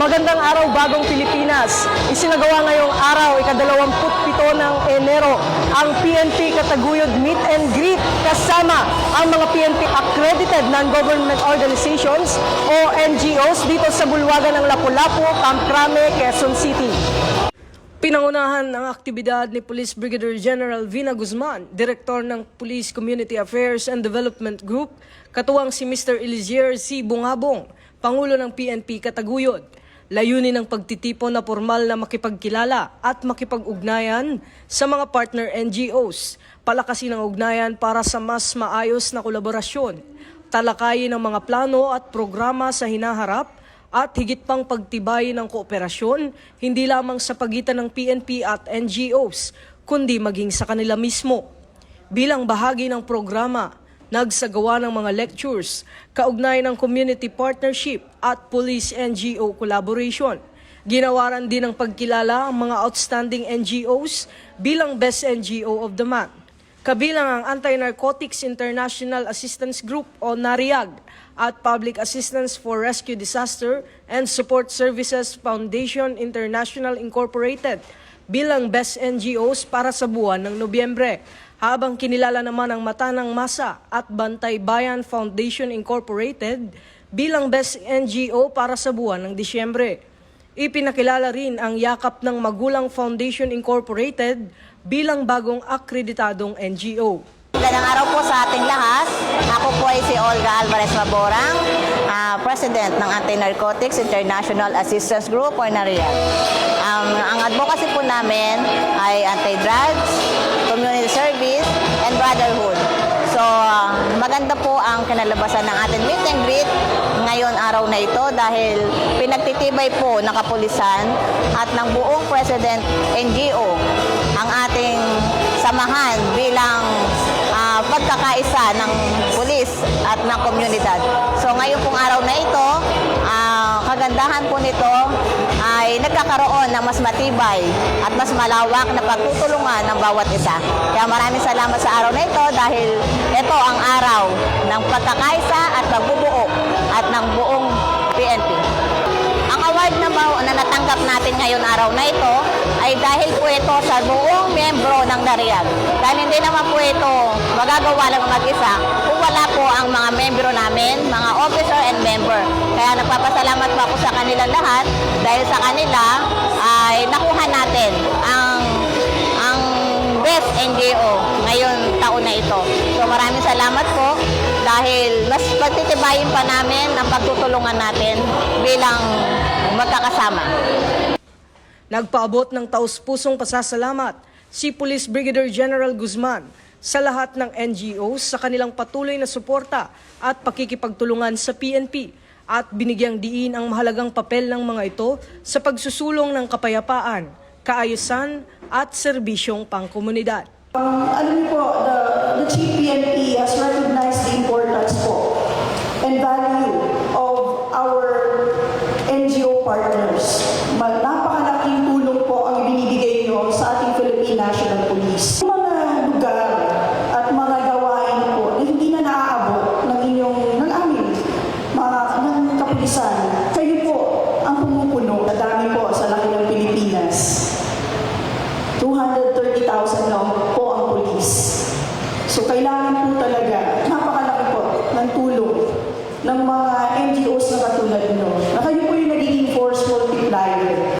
Magandang araw, Bagong Pilipinas. Isinagawa ngayong araw, ika-27 ng Enero, ang PNP Kataguyod Meet and Greet kasama ang mga PNP accredited non-government organizations o NGOs dito sa bulwagan ng Lapu-Lapu, Camp Crame, Quezon City. Pinangunahan ang aktibidad ni Police Brigadier General Vina Guzman, Direktor ng Police Community Affairs and Development Group, katuwang si Mr. Elizier C. Bungabong, Pangulo ng PNP Kataguyod. Layunin ng pagtitipon na formal na makipagkilala at makipag-ugnayan sa mga partner NGOs, palakasin ang ugnayan para sa mas maayos na kolaborasyon, talakayin ang mga plano at programa sa hinaharap, at higit pang pagtibayin ng kooperasyon, hindi lamang sa pagitan ng PNP at NGOs, kundi maging sa kanila mismo. Bilang bahagi ng programa, nagsagawa ng mga lectures, kaugnay ng community partnership at police-NGO collaboration. Ginawaran din ng pagkilala ang mga outstanding NGOs bilang Best NGO of the Month. Kabilang ang Anti-Narcotics International Assistance Group o NARIAG at Public Assistance for Rescue Disaster and Support Services Foundation International Incorporated bilang Best NGOs para sa buwan ng Nobyembre. Habang kinilala naman ang Mata ng Masa at Bantay Bayan Foundation Incorporated bilang Best NGO para sa buwan ng Disyembre. Ipinakilala rin ang Yakap ng Magulang Foundation Incorporated bilang bagong akreditadong NGO. Magandang araw po sa ating lahat. Ako po ay si Olga Alvarez Maborang, President ng Anti-Narcotics International Assistance Group o NARIAG. Ang advocacy po namin ay anti-drugs, community service, and brotherhood. So, maganda po ang kinalabasan ng ating meet and greet ngayon araw na ito dahil pinagtitibay po ng kapulisan at ng buong President NGO ang ating samahan bilang pagkakaisa ng pulis at ng komunidad. So ngayon pong araw na ito, kagandahan po nito ay nagkakaroon ng mas matibay at mas malawak na pagtutulungan ng bawat isa. Kaya maraming salamat sa araw na ito dahil ito ang araw ng pagkakaisa at pagbubuo at ng buong PNP. Ang award na natanggap natin ngayon araw na ito ay dahil po ito sa buong miyembro ng NARIAG. Dahil hindi naman po ito magagawa lang mag-isa kung wala po ang mga miyembro namin, mga officer and member. Kaya nagpapasalamat po ako sa kanilang lahat dahil sa kanila ay nakuha natin ang Best NGO ngayon taon na ito. So maraming salamat po dahil mas pagtitibayin pa namin ang pagtutulungan natin bilang magkakasama. Nagpaabot ng taus-pusong pasasalamat si Police Brigadier General Guzman sa lahat ng NGOs sa kanilang patuloy na suporta at pakikipagtulungan sa PNP at binigyang diin ang mahalagang papel ng mga ito sa pagsusulong ng kapayapaan, kaayusan at serbisyong pangkomunidad. Alam niyo po, the Chief PNP has recognized the importance po and value of our NGO partners. Napakalaking tulong po ang ibinibigay nyo sa ating Philippine National Police. Mga lugar at mga gawain po na hindi na naaabot ng amin, ng kapulisan. Kayo po ang pumupuno. Nadami po sa laki ng Pilipinas. 230,000 lang po ang pulis. So kailangan po talaga, napakalaki po ng tulong ng mga NGOs na katulad nyo. Na kayo po yung nagiging force multiplier.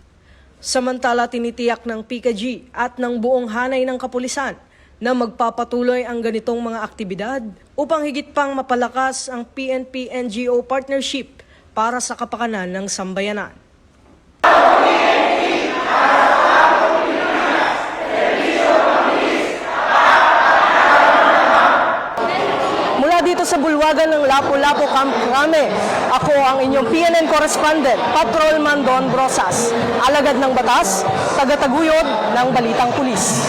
Samantala, tinitiyak ng PKG at ng buong hanay ng kapulisan na magpapatuloy ang ganitong mga aktibidad upang higit pang mapalakas ang PNP-NGO partnership para sa kapakanan ng sambayanan. Dito sa bulwagan ng Lapu-Lapu, Camp Crame, ako ang inyong PNN correspondent, Patrolman Don Brosas, alagad ng batas, taga-taguyod ng Balitang Pulis.